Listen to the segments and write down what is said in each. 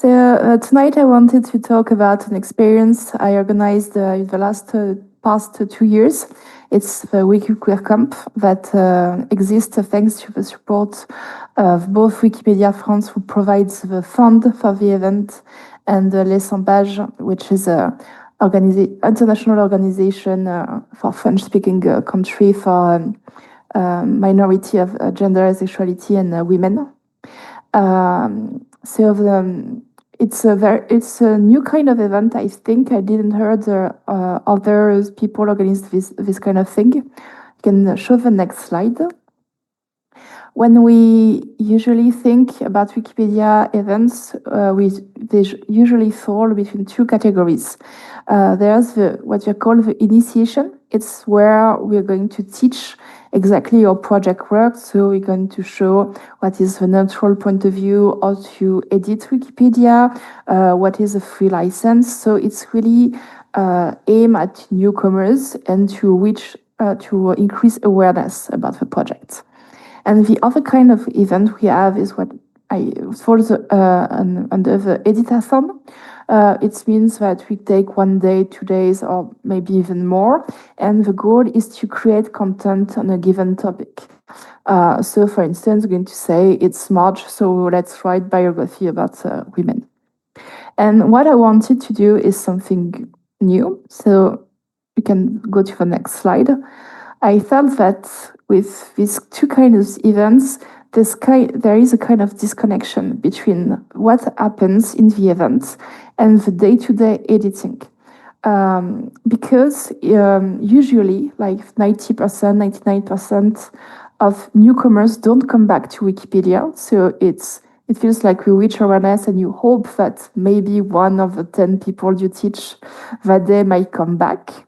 Tonight I wanted to talk about an experience I organized in the past 2 years. It's the Wiki Queer Camp that exists thanks to the support of both Wikipedia France, who provides the fund for the event, and Les Page, which is an international organization for French-speaking country for minority of gender, sexuality, and women. It's a new kind of event. I think I didn't heard other people organize this kind of thing. You can show the next slide. When we usually think about Wikipedia events, they usually fall between two categories. There's what you call the initiation. It's where we're going to teach exactly how project works. So we're going to show what is the neutral point of view, how to edit Wikipedia, what is a free license. So it's really aim at newcomers and to increase awareness about the project. And the other kind of event we have is what I falls under the editathon. It means that we take 1 day, 2 days, or maybe even more, and the goal is to create content on a given topic. So, for instance, I'm going to say it's March, so let's write biography about women. And what I wanted to do is something new. So we can go to the next slide. I felt that with these two kinds of events, there is a kind of disconnection between what happens in the event and the day-to-day editing. Because usually, like 90%, 99% of newcomers don't come back to Wikipedia. So it feels like we reach awareness and you hope that maybe one of the 10 people you teach that day might come back.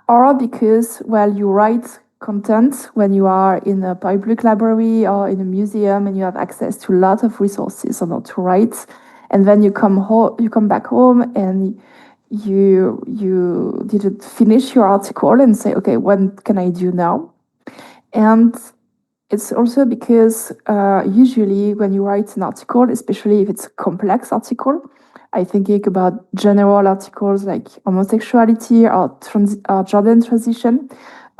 Or because, well, you write content when you are in a public library or in a museum and you have access to a lot of resources on how to write. And then you come back home and you didn't finish your article and say, okay, what can I do now? And it's also because usually when you write an article, especially if it's a complex article, I think about general articles like homosexuality or gender transition.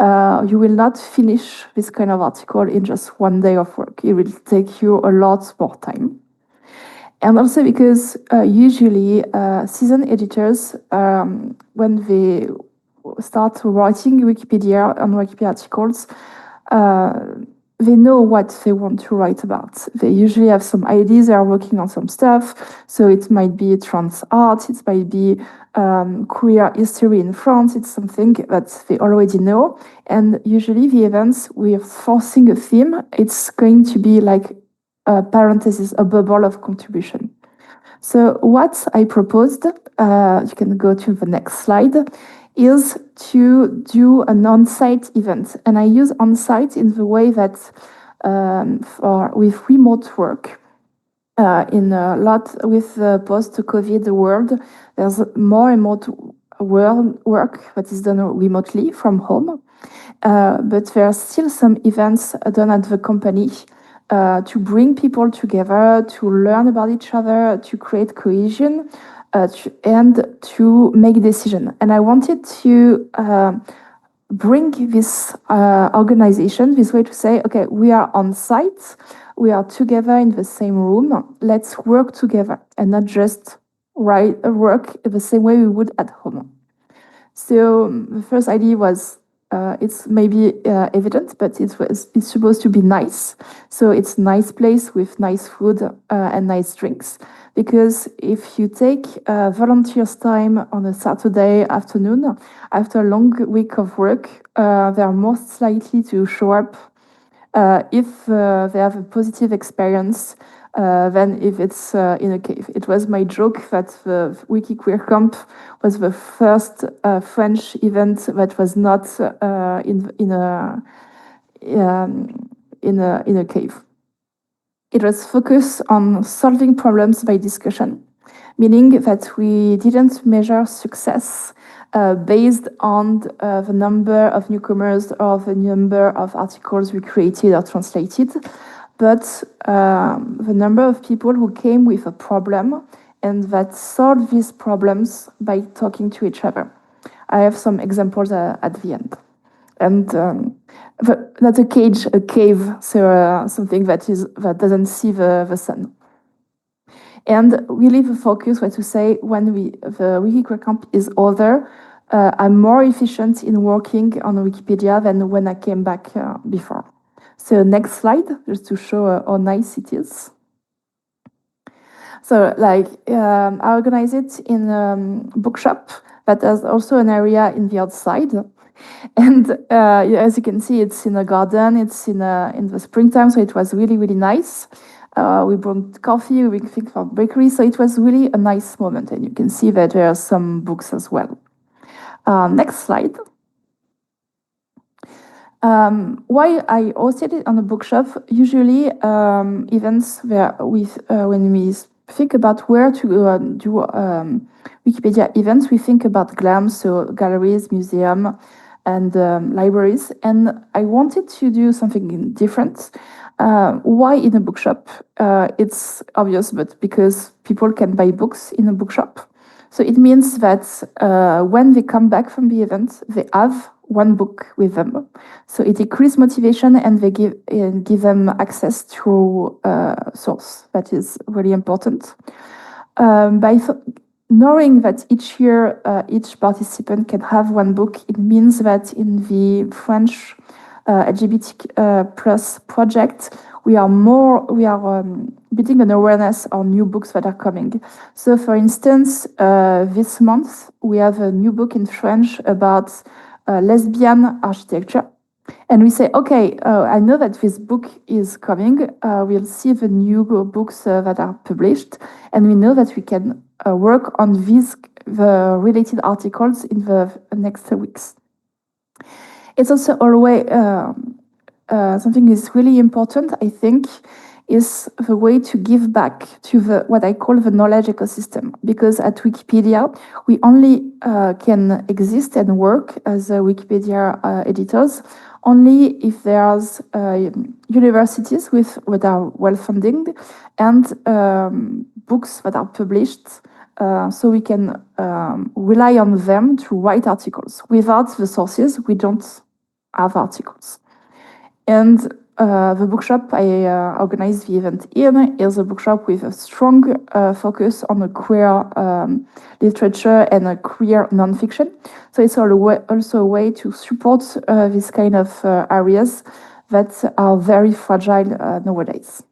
You will not finish this kind of article in just 1 day of work. It will take you a lot more time. And also because usually seasoned editors, when they start writing Wikipedia and Wikipedia articles, they know what they want to write about. They usually have some ideas, they are working on some stuff. So it might be trans art, it might be queer history in France. It's something that they already know. And usually the events, we are forcing a theme. It's going to be like a parenthesis, a bubble of contribution. So what I proposed, you can go to the next slide, is to do an on-site event. And I use on-site in the way that with remote work, in a lot with the post-COVID world, there's more remote work that is done remotely from home. But there are still some events done at the company to bring people together, to learn about each other, to create cohesion, and to make decisions. And I wanted to bring this organization this way to say, okay, we are on site, we are together in the same room, let's work together and not just work the same way we would at home. So the first idea was, it's maybe evident, but it's supposed to be nice. So it's a nice place with nice food and nice drinks. Because if you take volunteers' time on a Saturday afternoon, after a long week of work, they are most likely to show up if they have a positive experience than if it's in a cave. It was my joke that the Wiki Queer Camp was the first French event that was not in a cave. It was focused on solving problems by discussion, meaning that we didn't measure success based on the number of newcomers or the number of articles we created or translated, but the number of people who came with a problem and that solved these problems by talking to each other. I have some examples at the end. And that's a cave, so something that doesn't see the sun. And really, the focus was to say when the Wiki Camp is over, I'm more efficient in working on Wikipedia than when I came back before. So next slide, just to show how nice it is. So I organize it in a bookshop that has also an area in the outside. And as you can see, it's in a garden, it's in the springtime, so it was really, really nice. We brought coffee, we think for bakery, so it was really a nice moment. And you can see that there are some books as well. Next slide. Why I hosted it on a bookshop? Usually, events where when we think about where to do Wikipedia events, we think about GLAM, so galleries, museum, and libraries. And I wanted to do something different. Why in a bookshop? It's obvious, but because people can buy books in a bookshop. So it means that when they come back from the event, they have one book with them. So it increases motivation and they give them access to a source. That is really important. By knowing that each year each participant can have one book, it means that in the French LGBT plus project, we are building an awareness on new books that are coming. So for instance, this month, we have a new book in French about lesbian architecture. And we say, okay, I know that this book is coming. We'll see the new books that are published. And we know that we can work on the related articles in the next weeks. It's also always something is really important, I think, is the way to give back to what I call the knowledge ecosystem. Because at Wikipedia, we only can exist and work as Wikipedia editors only if there's universities that are well-funded and books that are published, so we can rely on them to write articles. Without the sources, we don't have articles. And the bookshop I organized the event in is a bookshop with a strong focus on a queer literature and a queer nonfiction. So it's also a way to support this kind of areas that are very fragile nowadays.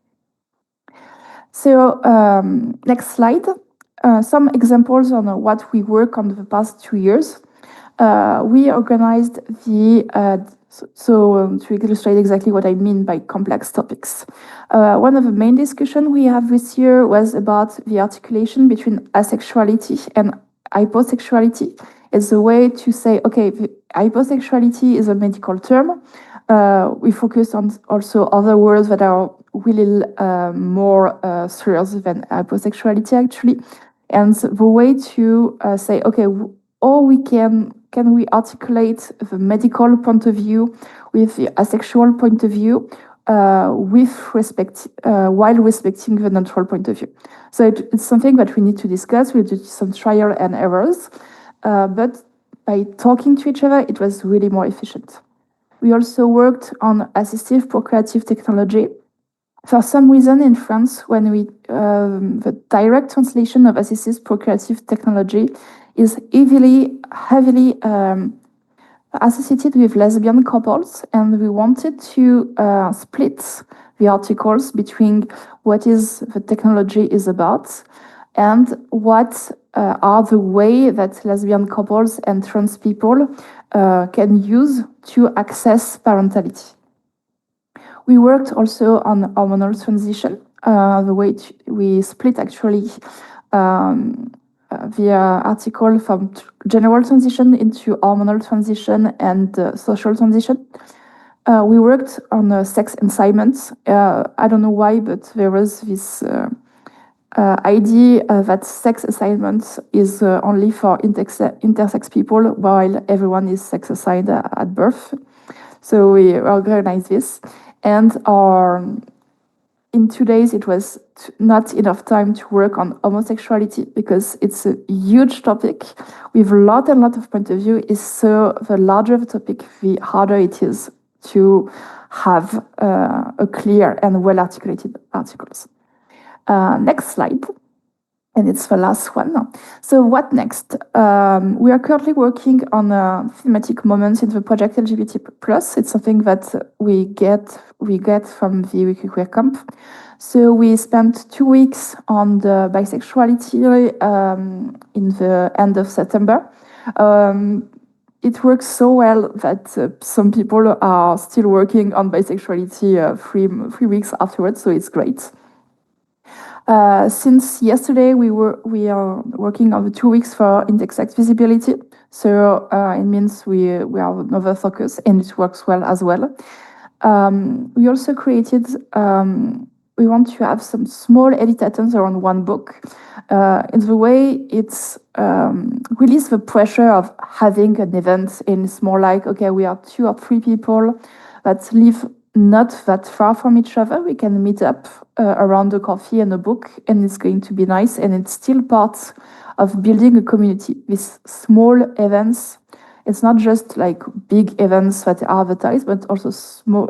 So next slide. Some examples on what we work on the past 2 years. We organized to illustrate exactly what I mean by complex topics. One of the main discussions we have this year was about the articulation between asexuality and hyposexuality. It's a way to say, okay, hyposexuality is a medical term. We focus on also other words that are really more serious than hyposexuality, actually. And the way to say, okay, or we can we articulate the medical point of view with the asexual point of view while respecting the natural point of view. So it's something that we need to discuss. We'll do some trial and errors, but by talking to each other, it was really more efficient. We also worked on assistive procreative technology. For some reason in France, when the direct translation of assistive procreative technology is heavily associated with lesbian couples, and we wanted to split the articles between what the technology is about and what are the way that lesbian couples and trans people can use to access parentality. We worked also on hormonal transition, the way we split actually the article from general transition into hormonal transition and social transition. We worked on sex assignments. I don't know why, but there was this idea that sex assignments is only for intersex people, while everyone is sex assigned at birth. So we organized this. And our in 2 days, it was not enough time to work on homosexuality because it's a huge topic with a lot and lot of point of view. Is so the larger the topic, the harder it is to have a clear and well articulated articles. Next slide. And it's the last one. So what next? We are currently working on thematic moments in the project LGBT+. It's something that we get from the Wiki Queer Camp. So we spent 2 weeks on the bisexuality in the end of September. It works so well that some people are still working on bisexuality 3 weeks afterwards, so it's great. Since yesterday, we are working on the 2 weeks for intersex visibility. So it means we have another focus, and it works well as well. We also created. We want to have some small editathons around one book. In the way it's release the pressure of having an event, and it's more like, okay, we are 2 or 3 people that live not that far from each other. We can meet up around a coffee and a book, and it's going to be nice. And it's still part of building a community with small events. It's not just like big events that are advertised, but also small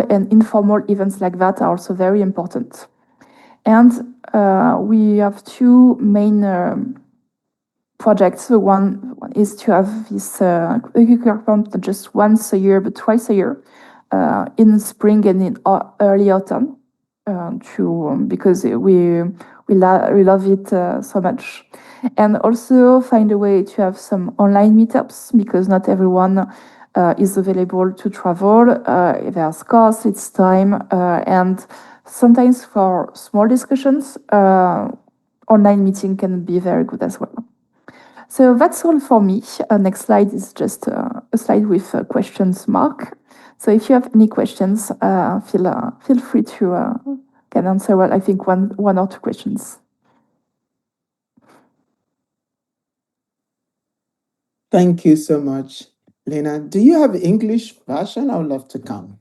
and informal events like that are also very important. And we have 2 main projects. So one is to have this camp just once a year, but twice a year, in spring and in early autumn, because we love it so much, and also find a way to have some online meetups because not everyone is available to travel. There's cost, it's time, and sometimes for small discussions, online meeting can be very good as well. So that's all for me. Next slide is just a slide with questions mark. So if you have any questions, feel free to can answer. Well, I think one or 2 questions. Thank you so much, Léna. Do you have English version? I would love to come.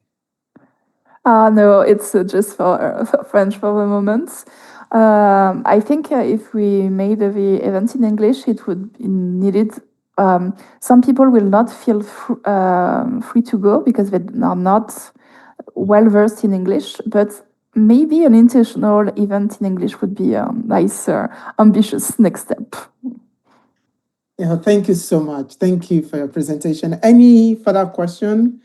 No, it's just for French for the moment. I think if we made the event in English, it would be needed. Some people will not feel free to go because they are not well versed in English, but maybe an international event in English would be a nice, ambitious next step. Yeah, thank you so much. Thank you for your presentation. Any further question?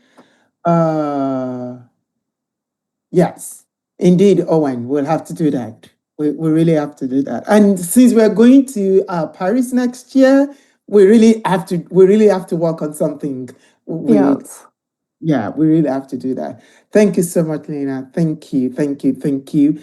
Yes, indeed, Owen, we'll have to do that. We really have to do that. And since we're going to Paris next year, we really have to work on something. Yes. Yeah, we really have to do that. Thank you so much, Léna. Thank you.